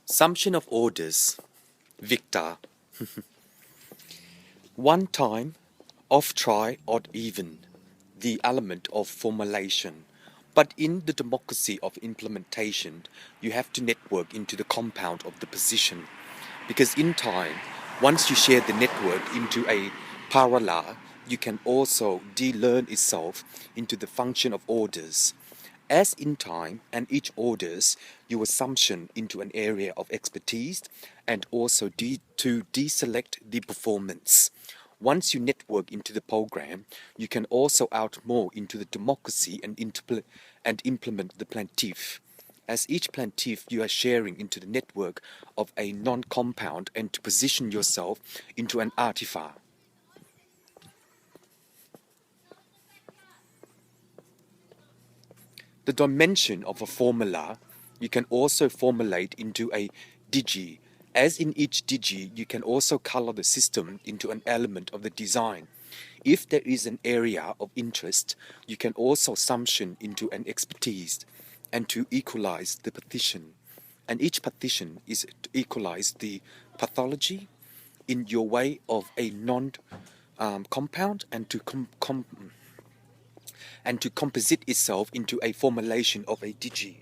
Summation of orders. Victor. One time, off try, odd even, the element of formulation. But in the democracy of implementation, you have to network into the compound of the position. Because in time, once you share the network into a parallel, you can also de-learn itself into the function of orders. As in time and each orders your assumption into an area of expertise and also to deselect the performance. Once you network into the program, you can also out more into the democracy and implement the plantif. As each plantif, you are sharing into the network of a non-compound and to position yourself into an artifact. The dimension of a formula you can also formulate into a digi. As in each digi, you can also color the system into an element of the design. If there is an area of interest, you can also summation into an expertise and to equalize the partition. And each partition is to equalize the pathology in your way of a non-compound and to composite itself into a formulation of a digi.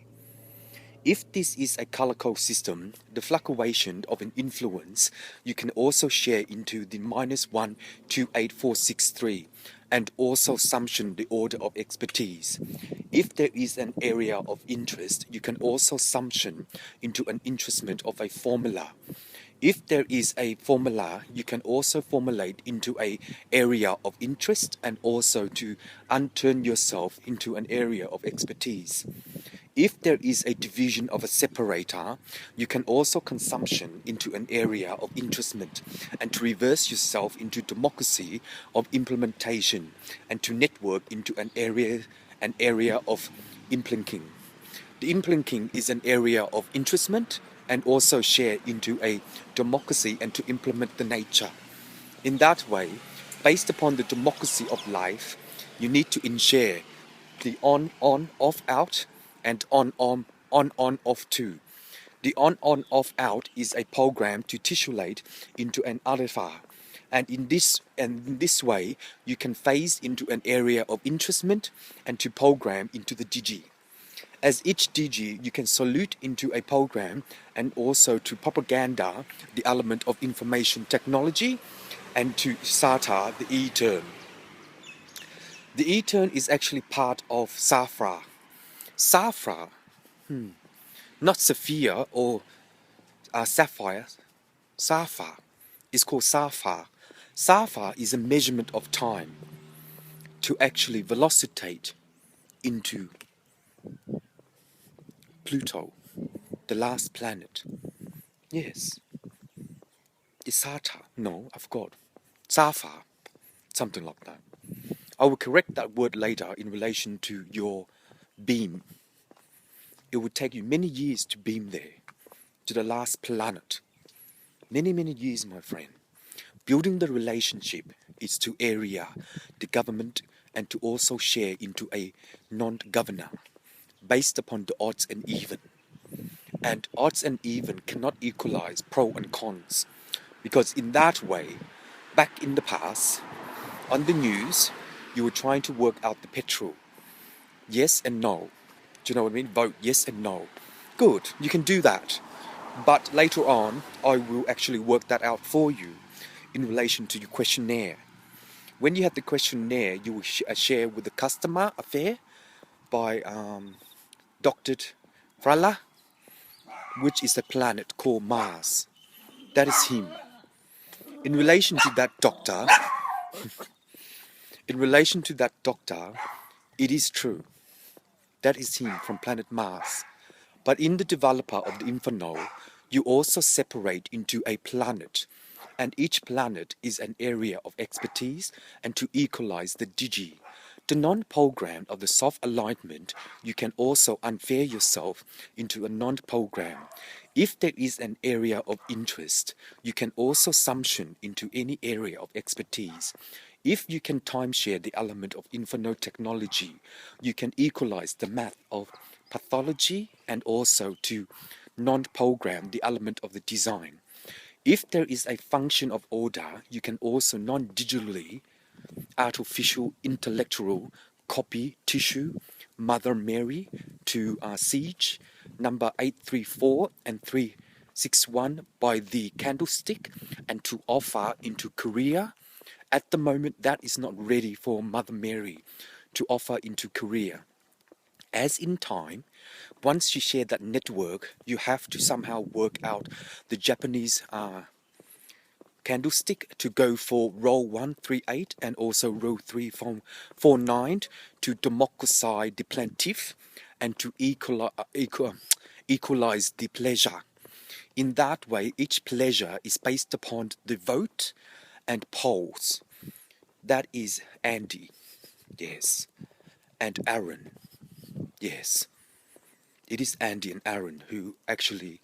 If this is a color code system, the fluctuation of an influence you can also share into the -1 28463 and also summation the order of expertise. If there is an area of interest, you can also summation into an interestment of a formula. If there is a formula, you can also formulate into a area of interest and also to unturn yourself into an area of expertise. If there is a division of a separator, you can also consumption into an area of interestment and to reverse yourself into democracy of implementation and to network into an area of implinking. The implinking is an area of interestment and also share into a democracy and to implement the nature. In that way, based upon the democracy of life, you need to ensure the on, off, out and on, off too. The on, off, out is a program to titulate into an artifact. And in this way, you can phase into an area of interestment and to program into the digi. As each digi, you can solute into a program and also to propaganda the element of information technology and to SATA, the E-turn. The E-turn is actually part of SAFRA. SAFRA, not Sapphire or Sapphire, SAFRA is called SAFRA. SAFRA is a measurement of time to actually velocitate into Pluto, the last planet. Yes. Is Sata? No, I forgot. Safa, something like that. I will correct that word later in relation to your beam. It would take you many years to beam there, to the last planet. Many, many years, my friend. Building the relationship is to area the government and to also share into a non-governor based upon the odds and even. And odds and even cannot equalize pro and cons. Because in that way, back in the past, on the news, you were trying to work out the petrol. Yes and no. Do you know what I mean? Vote yes and no. Good, you can do that. But later on, I will actually work that out for you in relation to your questionnaire. When you have the questionnaire, you will share with the customer affair by Dr. Frala, which is a planet called Mars. That is him. In relation to that doctor, it is true. That is him from planet Mars. But in the developer of the Inferno, you also separate into a planet. And each planet is an area of expertise and to equalize the digi. The non-program of the soft alignment, you can also unfair yourself into a non-program. If there is an area of interest, you can also summation into any area of expertise. If you can timeshare the element of inferno technology, you can equalize the math of pathology and also to non-program the element of the design. If there is a function of order, you can also non-digitally artificial intellectual copy tissue Mother Mary to Siege number 834 and 361 by the candlestick and to offer into Korea. At the moment, that is not ready for Mother Mary to offer into Korea. As in time, once you share that network, you have to somehow work out the Japanese candlestick to go for row 138 and also row 349 to democratize the plaintiff and to equalize the pleasure. In that way, each pleasure is based upon the vote and polls. That is Andy, yes, and Aaron, yes. It is Andy and Aaron who actually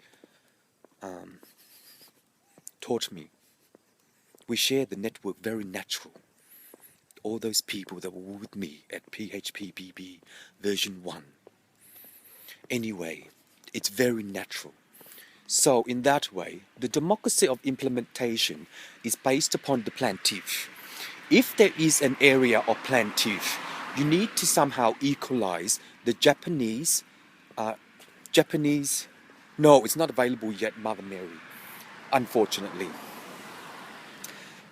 taught me. We share the network very natural. All those people that were with me at PHPBB version 1. Anyway, it's very natural. So in that way, the democracy of implementation is based upon the plaintiff. If there is an area of plaintiff, you need to somehow equalize the Japanese, no, it's not available yet, Mother Mary, unfortunately.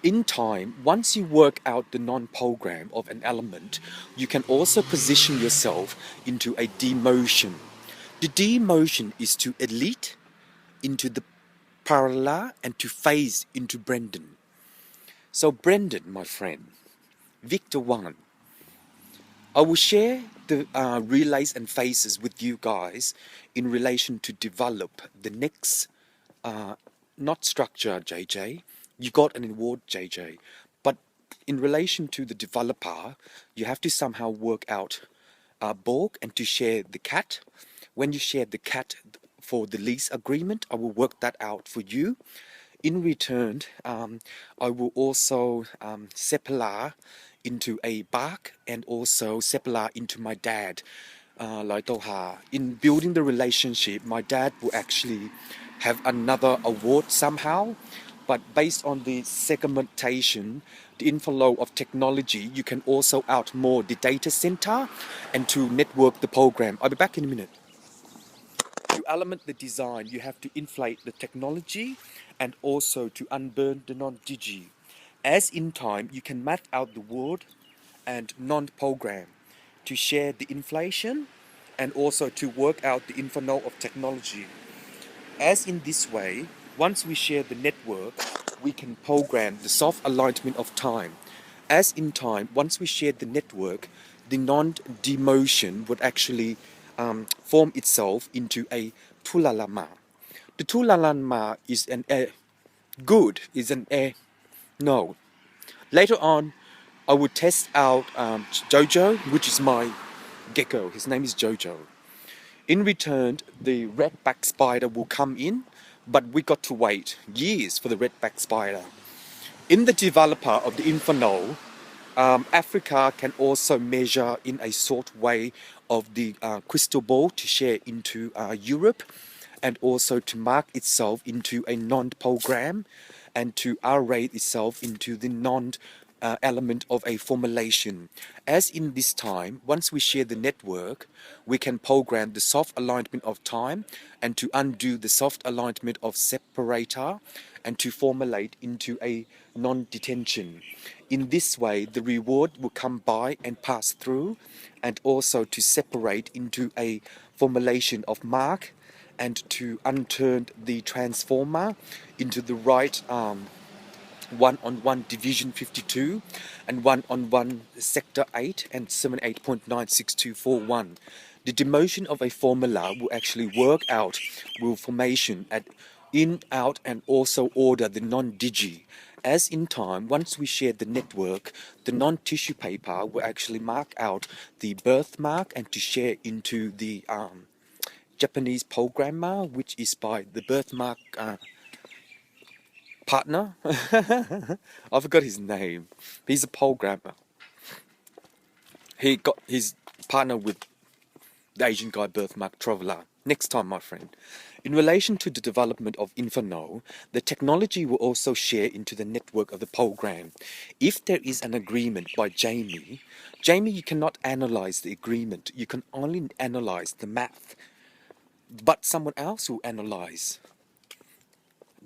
In time, once you work out the non-program of an element, you can also position yourself into a demotion. The demotion is to elite into the parallel and to phase into Brendan. So Brendan, my friend, Victor 1, I will share the relays and phases with you guys in relation to develop the next, not structure, JJ. You got an award, JJ. But in relation to the developer, you have to somehow work out Borg and to share the cat. When you share the cat for the lease agreement, I will work that out for you. In return, I will also separar into a bark and also separar into my dad. In building the relationship, my dad will actually have another award somehow. But based on the segmentation, the inflow of technology, you can also out more the data center and to network the program. I'll be back in a minute. To element the design, you have to inflate the technology and also to unburn the non-digi. As in time, you can map out the word and non-program to share the inflation and also to work out the inflow of technology. As in this way, once we share the network, we can program the soft alignment of time. As in time, once we share the network, the non-demotion would actually form itself into a tulalama. The tulalama is an good, is an no. Later on, I would test out Jojo, which is my gecko. His name is Jojo. In return, the redback spider will come in, but we got to wait years for the redback spider. In the developer of the Inferno, Africa can also measure in a sort way of the crystal ball to share into Europe and also to mark itself into a non-program and to array itself into the non-element of a formulation. As in this time, once we share the network, we can program the soft alignment of time and to undo the soft alignment of separator and to formulate into a non-detention. In this way, the reward will come by and pass through and also to separate into a formulation of mark and to unturn the transformer into the right one-on-one division 52 and one-on-one sector 8 and 78.96241. The demotion of a formula will actually work out with formation at in, out and also order the non-digi. As in time, once we share the network, the non-tissue paper will actually mark out the birthmark and to share into the Japanese programmer, which is by the birthmark partner. I forgot his name. He's a programmer. He got his partner with the Asian guy birthmark traveler. Next time, my friend. In relation to the development of Inferno, the technology will also share into the network of the program. If there is an agreement by Jamie, you cannot analyze the agreement. You can only analyze the math. But someone else will analyze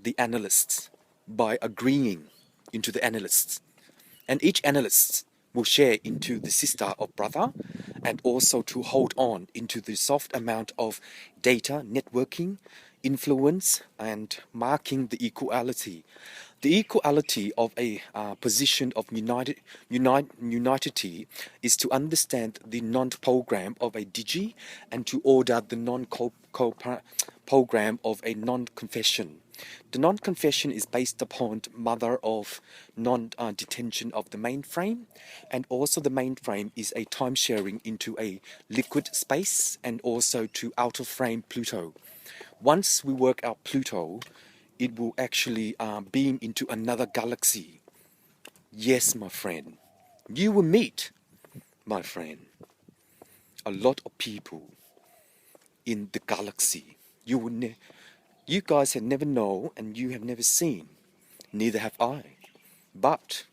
the analysts by agreeing into the analysts. And each analyst will share into the sister or brother and also to hold on into the soft amount of data, networking, influence, and marking the equality. The equality of a position of unity is to understand the non-program of a digi and to order the non-program of a non-confession. The non-confession is based upon mother of non-detention of the mainframe, and also the mainframe is a time sharing into a liquid space and also to outer frame Pluto. Once we work out Pluto, it will actually beam into another galaxy. Yes, my friend, you will meet, my friend, a lot of people in the galaxy. You guys have never known and you have never seen. Neither have I. But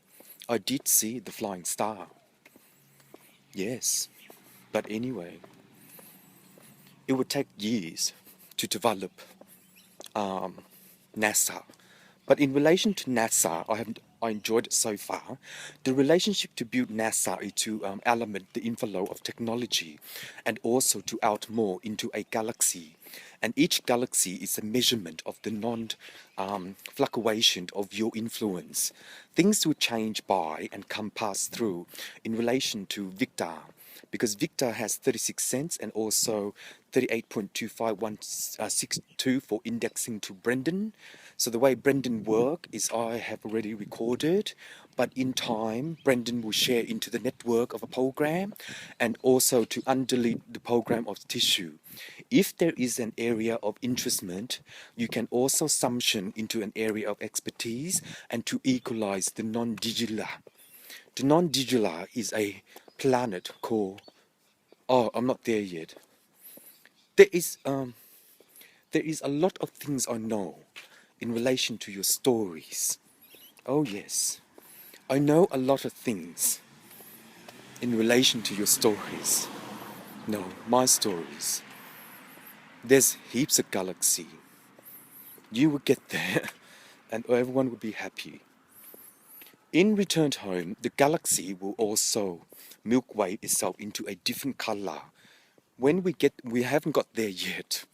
I did see the flying star. Yes. But anyway, it would take years to develop NASA. But in relation to NASA, I enjoyed it so far. The relationship to build NASA is to element the inflow of technology and also to out more into a galaxy. And each galaxy is a measurement of the fluctuation of your influence. Things will change by and come pass through in relation to Victor, because Victor has 36 cents and also 38.25162 for indexing to Brendan. So the way Brendan work is I have already recorded, but in time Brendan will share into the network of a program and also to undelete the program of tissue. If there is an area of interestment, you can also summation into an area of expertise and to equalize the non-digital. The non-digital is a planet called, oh, I'm not there yet. There is a lot of things I know in relation to your stories. Oh yes, I know a lot of things in relation to your stories. No, my stories. There's heaps of galaxy. You will get there and everyone will be happy. In Return Home, the galaxy will also Milky Way itself into a different color. We haven't got there yet,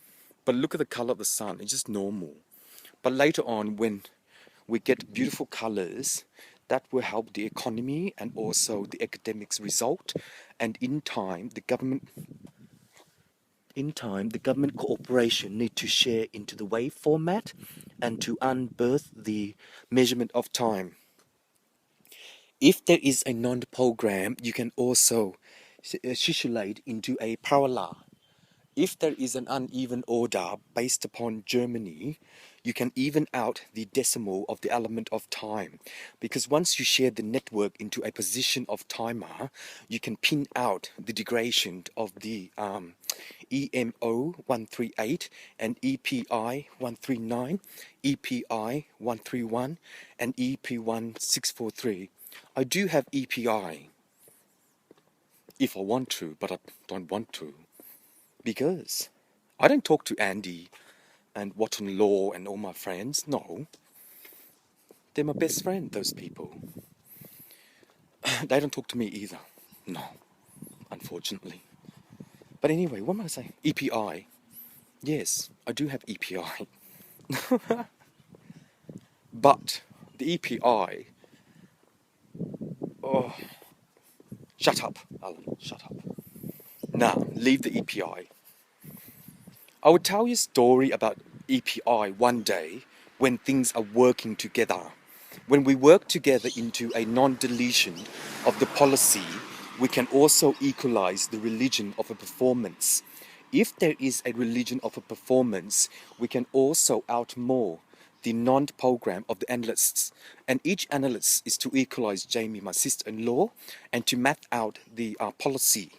but look at the color of the sun, it's just normal. But later on, when we get beautiful colors, that will help the economy and also the academics result. And in time, the government cooperation need to share into the wave format and to unbirth the measurement of time. If there is a non-program, you can also situate into a parallel. If there is an uneven order based upon Germany, you can even out the decimal of the element of time. Because once you share the network into a position of timer, you can pin out the degradation of the EMO 138 and EPI 139, EPI 131, and EP 1643. I do have EPI if I want to, but I don't want to. Because I don't talk to Andy and Watton Law and all my friends. No. They're my best friend, those people. They don't talk to me either. No. Unfortunately. But anyway, what am I saying? EPI. Yes, I do have EPI. But the EPI... Oh, shut up, Alan. Shut up. Now, leave the EPI. I will tell you a story about EPI one day when things are working together. When we work together into a non-deletion of the policy, we can also equalize the religion of a performance. If there is a religion of a performance, we can also outmore the non-program of the analysts. And each analyst is to equalize Jamie, my sister-in-law, and to map out the policy.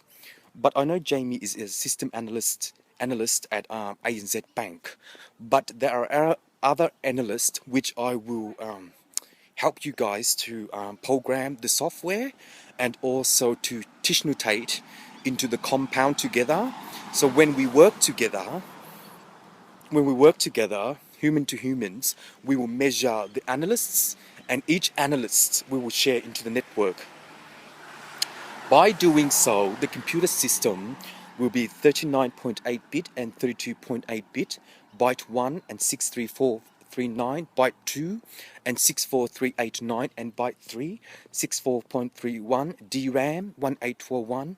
But I know Jamie is a system analyst analyst at ANZ Bank, but there are other analysts which I will help you guys to program the software and also to tissue notate into the compound together. So when we work together, human to humans, we will measure the analysts, and each analyst we will share into the network. By doing so, the computer system will be 39.8 bit and 32.8 bit, byte 1 and 63439, byte 2 and 64389, and byte 3 64.31, DRAM 1841,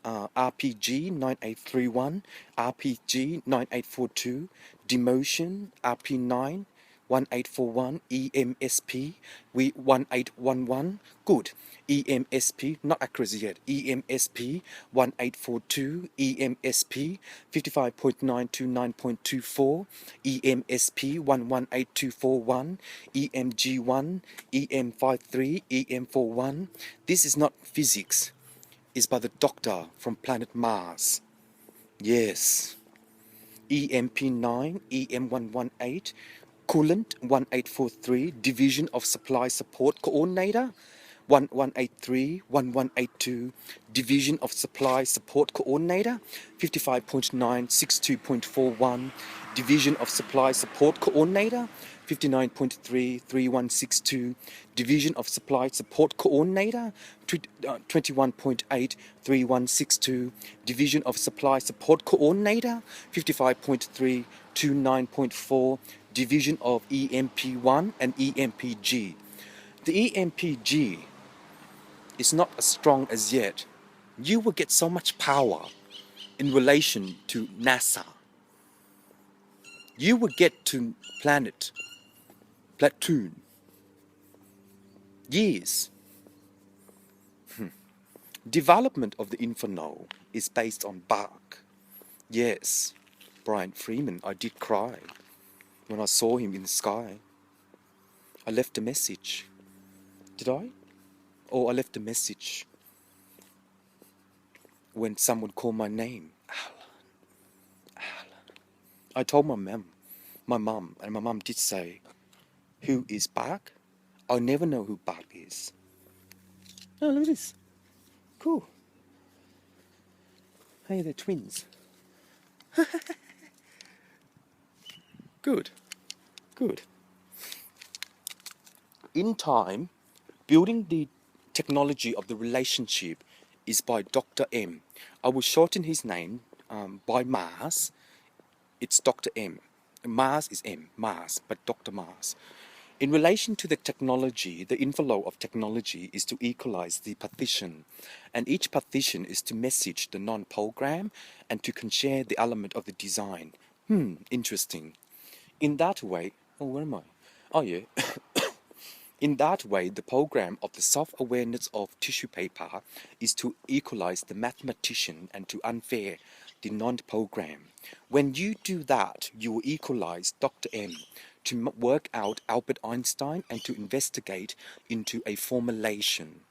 RPG 9831, RPG 9842, Demotion RP9 1841, EMSP 1811. Good. EMSP, not accuracy yet. EMSP 1842, EMSP 55.929.24, EMSP 118241, EMG1, EM53, EM41. This is not physics. It's by the doctor from planet Mars. Yes. EMP9, EM118, Coolant 1843, Division of Supply Support Coordinator 1183, 1182, Division of Supply Support Coordinator 55.962.41, Division of Supply Support Coordinator 59.33162, Division of Supply Support Coordinator 21.83162, Division of Supply Support Coordinator 55.329.4, Division of EMP1 and EMPG. The EMPG is not as strong as yet. You will get so much power in relation to NASA. You will get to Platoon. Yes. Development of the Inferno is based on Bach. Yes. Brian Freeman, I did cry when I saw him in the sky. I left a message. Did I? Oh, I left a message when someone called my name. Alan. I told my mum, and my mum did say, who is Bach? I'll never know who Bach is. Oh, look at this. Cool. Hey, they're twins. Good. In time, building the technology of the relationship is by Dr. M. I will shorten his name by Mars. It's Dr. M. Mars is M, Mars, but Dr. Mars. In relation to the technology, the inflow of technology is to equalize the partition, and each partition is to message the non-program and to share the element of the design. Interesting. In that way, where am I? Oh yeah. In that way, the program of the self-awareness of tissue paper is to equalize the mathematician and to unfair the non-program. When you do that, you will equalize Dr. M to work out Albert Einstein and to investigate into a formulation.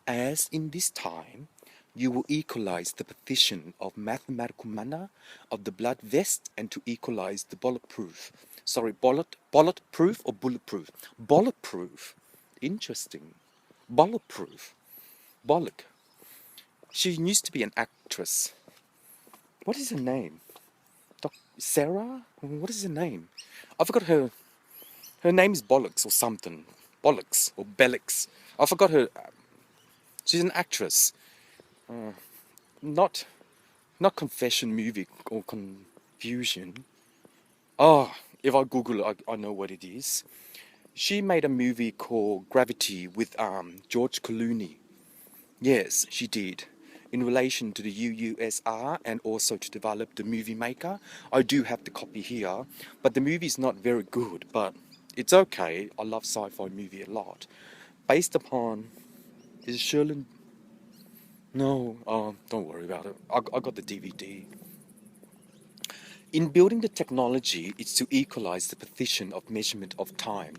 As in this time, you will equalize the partition of mathematical manner of the blood vest and to equalize the bulletproof. Bulletproof or bulletproof? Bulletproof. Interesting. Bulletproof. Bollock. She used to be an actress. What is her name? Sarah? What is her name? I forgot her. Her name is Bollocks or something. Bollocks or Bellix. I forgot her. She's an actress. Not confession movie or confusion. Oh, if I Google it, I know what it is. She made a movie called Gravity with George Clooney. Yes, she did. In relation to the UUSR and also to develop the movie maker. I do have the copy here, but the movie is not very good, but it's okay. I love sci-fi movie a lot. Based upon, is it Sherlyn? No, don't worry about it. I got the DVD. In building the technology, it's to equalize the partition of measurement of time.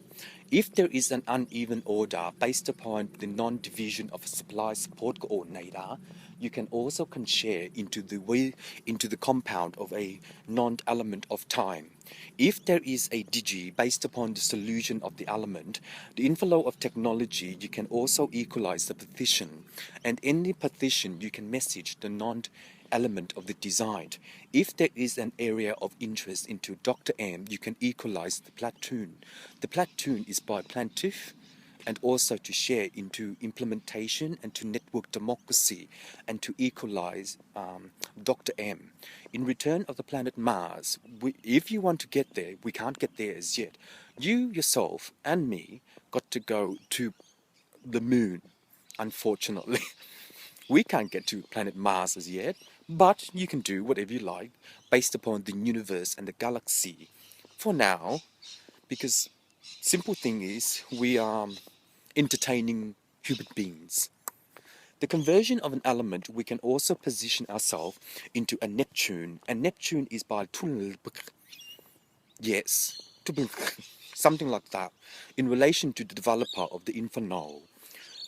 If there is an uneven order based upon the non-division of a supply support coordinator, you can also share into the compound of a non-element of time. If there is a digi based upon the solution of the element, the inflow of technology, you can also equalize the partition, and any partition you can message the non-element of the design. If there is an area of interest into Dr. M, you can equalize the platoon. The platoon is by plaintiff, and also to share into implementation and to network democracy and to equalize Dr. M. In return of the planet Mars, if you want to get there, we can't get there as yet. You yourself and me got to go to the moon, unfortunately. We can't get to planet Mars as yet, but you can do whatever you like based upon the universe and the galaxy for now, because simple thing is we are entertaining human beings. The conversion of an element, we can also position ourselves into a Neptune. And Neptune is by yes, something like that, in relation to the developer of the Inferno.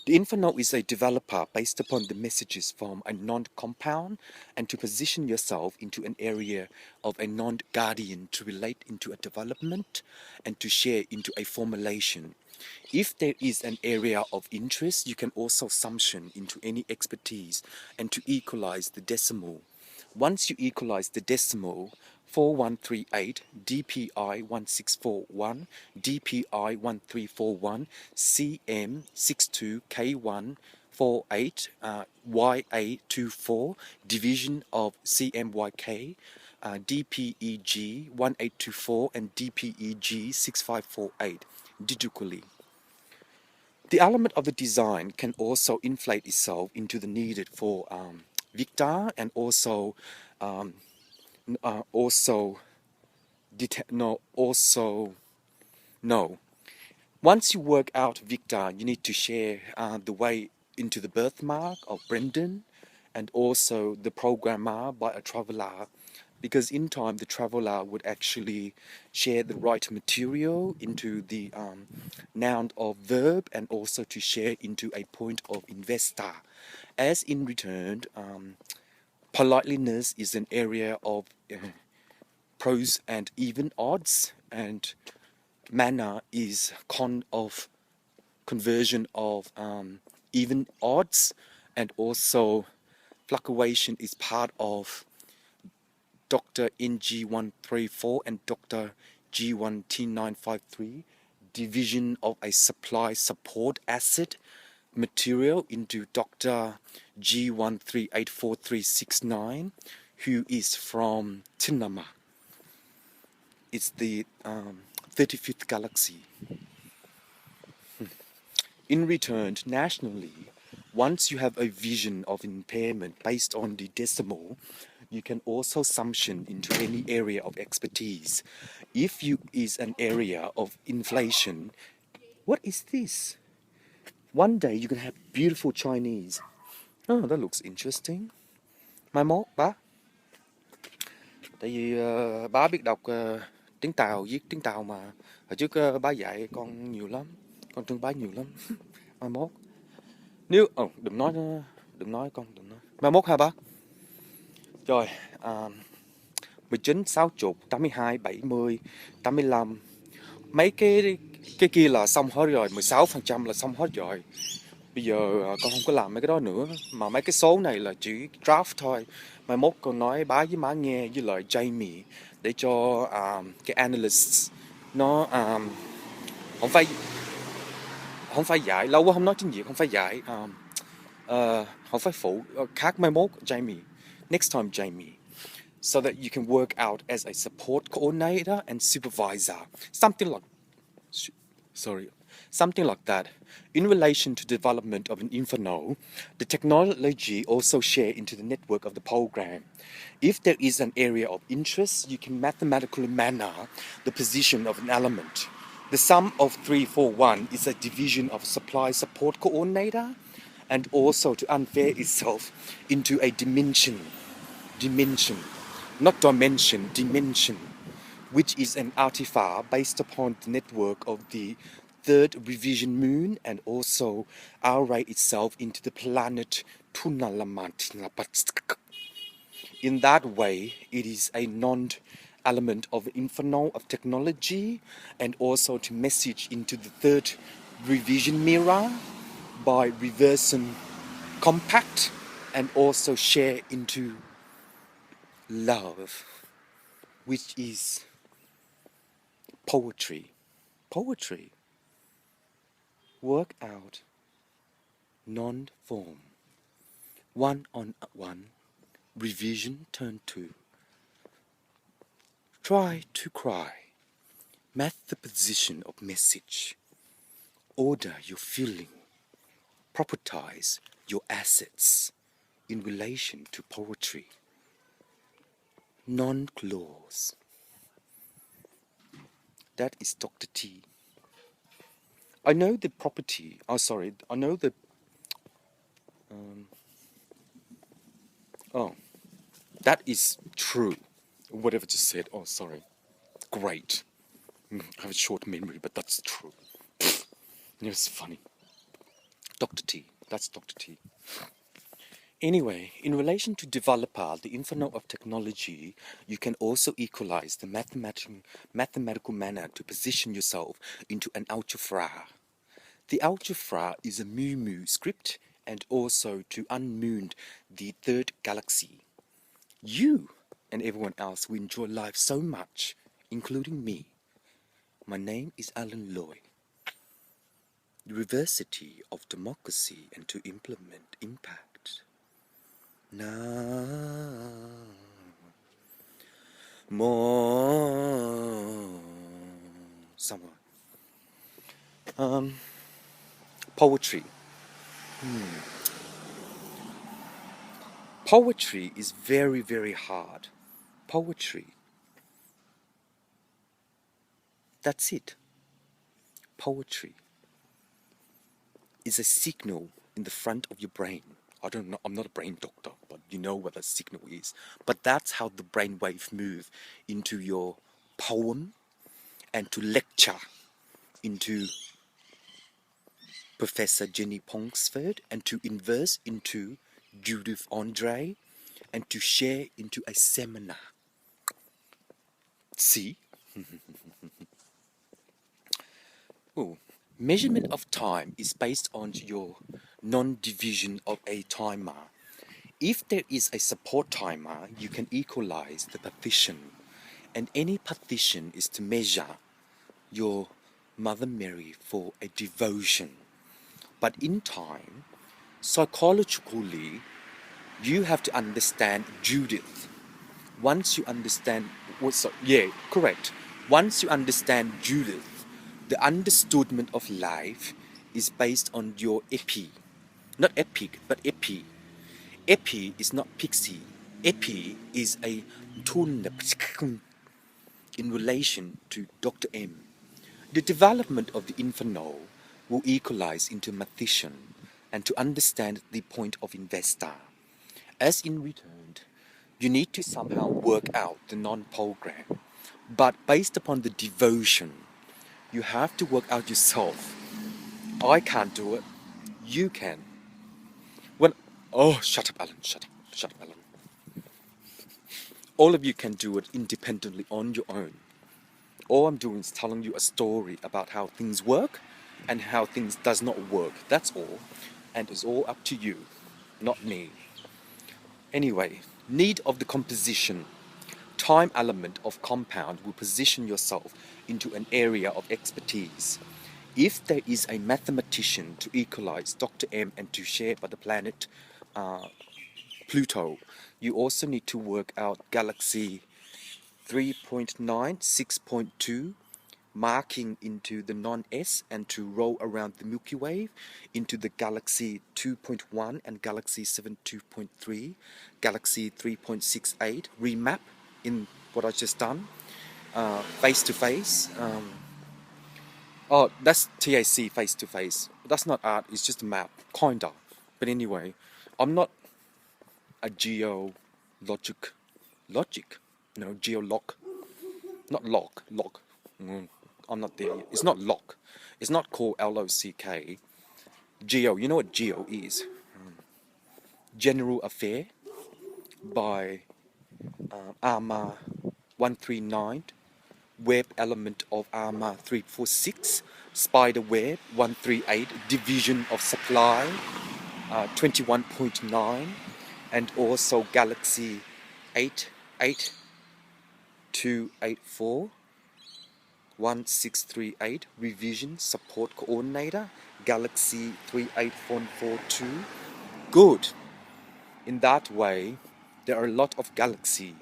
The Inferno is a developer based upon the messages from a non-compound, and to position yourself into an area of a non-guardian to relate into a development and to share into a formulation. If there is an area of interest, you can also summation into any expertise and to equalize the decimal. Once you equalize the decimal, 4138, DPI 1641, DPI 1341, CM62K1 48, YA24, division of CMYK, DPEG 1824, and DPEG 6548, digitally. The element of the design can also inflate itself into the needed for Victor, and also no. Once you work out Victor, you need to share the way into the birthmark of Brendan, and also the programmer by a traveler, because in time the traveler would actually share the right material into the noun of verb, and also to share into a point of investor. As in return, politeness is an area of pros and even odds, and manner is of conversion of even odds, and also fluctuation is part of Dr. NG134 and Dr. G1T953, division of a supply support asset material into Dr. G1384369, who is from Tinama. It's the 35th galaxy. In return, nationally, once you have a vision of impairment based on the decimal, you can also summation into any area of expertise. If you is an area of inflation, what is this? One day you can have beautiful Chinese. Oh, that looks interesting. Mai mốt bá. Tại vì bá biết đọc tiếng Tàu, viết tiếng Tàu mà. Hồi trước bá dạy con nhiều lắm. Con thương bá nhiều lắm. Mai mốt. Nếu đừng nói con, đừng nói. Mai mốt ha bá. Rồi, 19, 60, 82, 70, 85. Mấy cái kia là xong hết rồi, 16% là xong hết rồi. Bây giờ con không có làm mấy cái đó nữa, mà mấy cái số này là chỉ draft thôi. Mai mốt con nói bá với má nghe với lại Jamie để cho cái analyst nó không phải dạy, lâu quá không nói tiếng Việt, không phải dạy, không phải phụ, khác mai mốt Jamie, next time Jamie, so that you can work out as a support coordinator and supervisor, something like that. In relation to development of an Inferno, the technology also share into the network of the program. If there is an area of interest, you can mathematically manner the position of an element. The sum of 341 is a division of supply support coordinator, and also to unfair itself into a dimension, which is an artifact based upon the network of the third revision moon, and also array itself into the planet In that way, it is a non-element of the inferno of technology and also to message into the third revision mirror by reversing compact and also share into love, which is poetry. Poetry. Work out non-form. One on one. Revision turn 2. Try to cry. Match the position of message. Order your feeling. Propertize your assets in relation to poetry. Non-clause. That is Dr. T. I know the property. Oh, sorry. I know the. Oh, that is true. Whatever just said. Oh, sorry. Great. I have a short memory, but that's true. It's funny. Dr. T. That's Dr. T. Anyway, in relation to developer, the inferno of technology, you can also equalize the mathematical manner to position yourself into an algebra. The algebra is a Mu script and also to unmoon the third galaxy. You and everyone else will enjoy life so much, including me. My name is Alan Loy. University of Democracy and to implement impact. Now, more somewhere. Poetry. Poetry is very, very hard. Poetry. That's it. Poetry is a signal in the front of your brain. I don't know, I'm not a brain doctor, but you know what a signal is. But that's how the brain waves move into your poem and to lecture into Professor Jenny Pongsford and to inverse into Judith Andre and to share into a seminar. See? Oh, measurement of time is based on your non-division of a timer. If there is a support timer, you can equalize the partition. And any partition is to measure your Mother Mary for a devotion. But in time, psychologically, you have to understand Judith. Once you understand, correct. Once you understand Judith, the understanding of life is based on your epi. Not epic, but epi. Epi is not pixie. Epi is a tune in relation to Dr. M. The development of the inferno will equalize into mathematician and to understand the point of investor. As in return, you need to somehow work out the non-program. But based upon the devotion, you have to work out yourself. I can't do it. You can. Shut up, Alan. Shut up, Alan. All of you can do it independently on your own. All I'm doing is telling you a story about how things work and how things does not work. That's all. And it's all up to you, not me. Anyway, need of the composition. Time element of compound will position yourself into an area of expertise. If there is a mathematician to equalize Dr. M and to share by the planet Pluto, you also need to work out galaxy 3.9, 6.2, marking into the non-S and to roll around the Milky Way into the galaxy 2.1 and galaxy 7.2.3, galaxy 3.68, remap in what I just done, face to face. That's TAC, face to face. That's not art, it's just a map, kinda. But anyway, I'm not a geologic, geolock, not lock. I'm not there yet. It's not lock. It's not called LOCK. Geo, you know what geo is? General Affair by Arma 139, Web Element of Arma 346, Spider Web 138, Division of Supply 21.9, and also Galaxy 88284 1638, Revision Support Coordinator, Galaxy 38142. Good. In that way, there are a lot of Galaxy,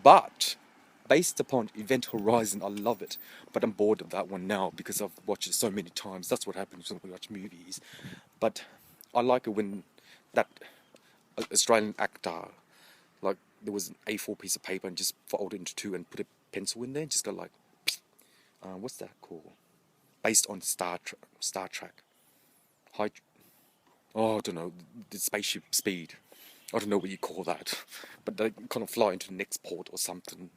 but based upon Event Horizon, I love it, but I'm bored of that one now because I've watched it so many times. That's what happens when we watch movies. But I like it when that Australian actor, like, there was an A4 piece of paper and just fold it into two and put a pencil in there and just go like, what's that called? Based on Star Trek. High, oh, I don't know, the spaceship speed. I don't know what you call that, but they kind of fly into the next port or something.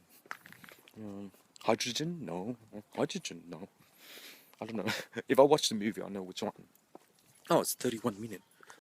Hydrogen? No. Hydrogen? No. I don't know. If I watch the movie, I know which one. Oh, it's 31 minutes.